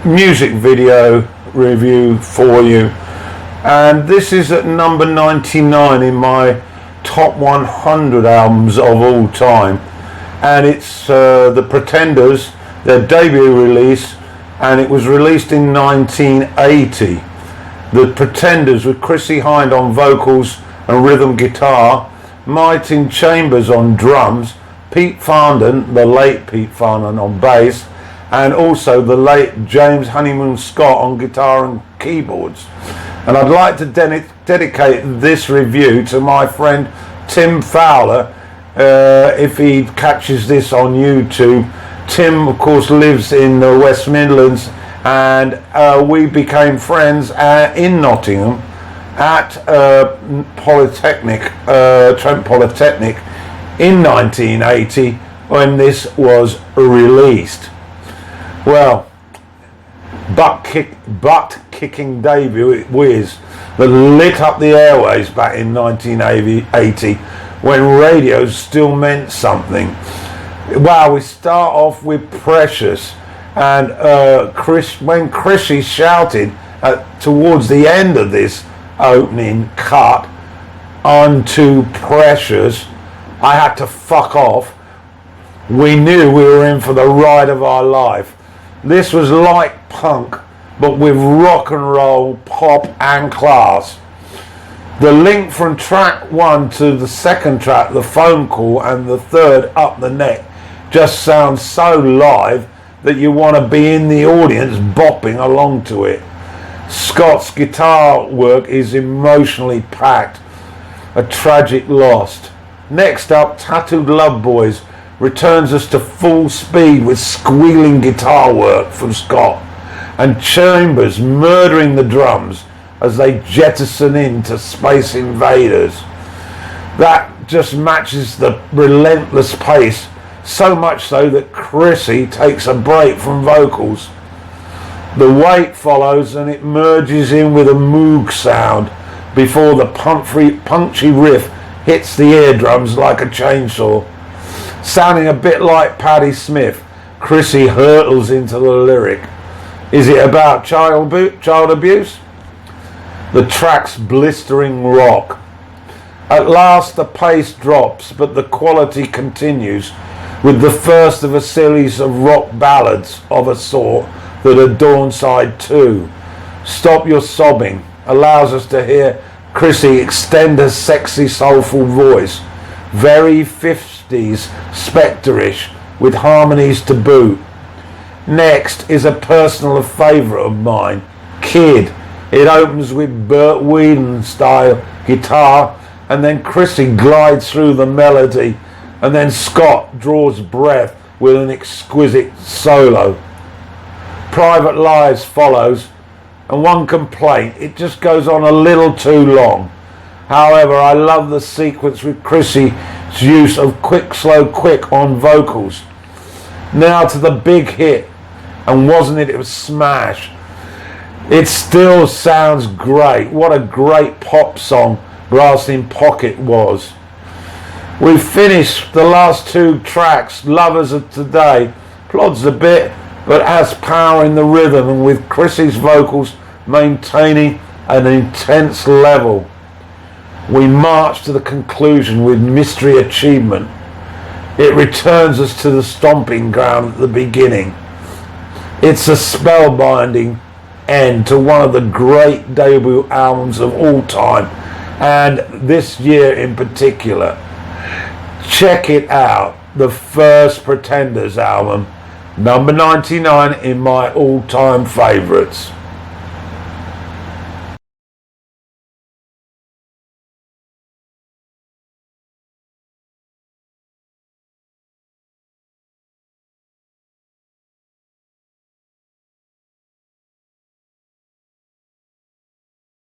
music video review for you, and this is at number 99 in my top 100 albums of all time, and it's the Pretenders, their debut release, and it was released in 1980. The Pretenders with Chrissie Hynde on vocals and rhythm guitar, Martin Chambers on drums, Pete Farndon, the late Pete Farndon, on bass, and also the late James Honeymoon-Scott on guitar and keyboards. And I'd like to dedicate this review to my friend Tim Fowler, if he catches this on YouTube. Tim, of course, lives in the West Midlands, and we became friends in Nottingham at Trent Polytechnic in 1980 when this was released. Well, butt-kicking debut whiz that lit up the airways back in 1980 when radio still meant something. Wow, we start off with Precious, and when Chrissie shouted towards the end of this opening cut onto Precious, I had to fuck off. We knew we were in for the ride of our life. This was like punk, but with rock and roll, pop and class. The link from track 1 to the second track, the phone call, and the third, Up the Neck, just sounds so live that you want to be in the audience bopping along to it. Scott's guitar work is emotionally packed, a tragic loss. Next up, Tattooed Love Boys returns us to full speed with squealing guitar work from Scott, and Chambers murdering the drums as they jettison into Space Invaders. That just matches the relentless pace, so much so that Chrissie takes a break from vocals. The Wait follows, and it merges in with a moog sound before the punchy riff hits the eardrums like a chainsaw. Sounding a bit like Patti Smith, Chrissie hurtles into the lyric. Is it about child abuse? The track's blistering rock. At last the pace drops, but the quality continues with the first of a series of rock ballads of a sort that adorn side 2. Stop Your Sobbing allows us to hear Chrissie extend her sexy soulful voice, very 50s Spectre-ish with harmonies to boot. Next is a personal favourite of mine, Kid. It opens with Burt Whelan style guitar, and then Chrissie glides through the melody, and then Scott draws breath with an exquisite solo. Private Lives follows, and one complaint, it just goes on a little too long. However, I love the sequence with Chrissie's use of quick, slow, quick on vocals. Now to the big hit, and wasn't it a smash? It still sounds great. What a great pop song Brass in Pocket was. We finished the last 2 tracks. Lovers of Today plods a bit, but has power in the rhythm, and with Chrissie's vocals maintaining an intense level. We march to the conclusion with Mystery Achievement. It returns us to the stomping ground at the beginning. It's a spellbinding end to one of the great debut albums of all time, and this year in particular. Check it out, the first Pretenders album, number 99 in my all-time favourites.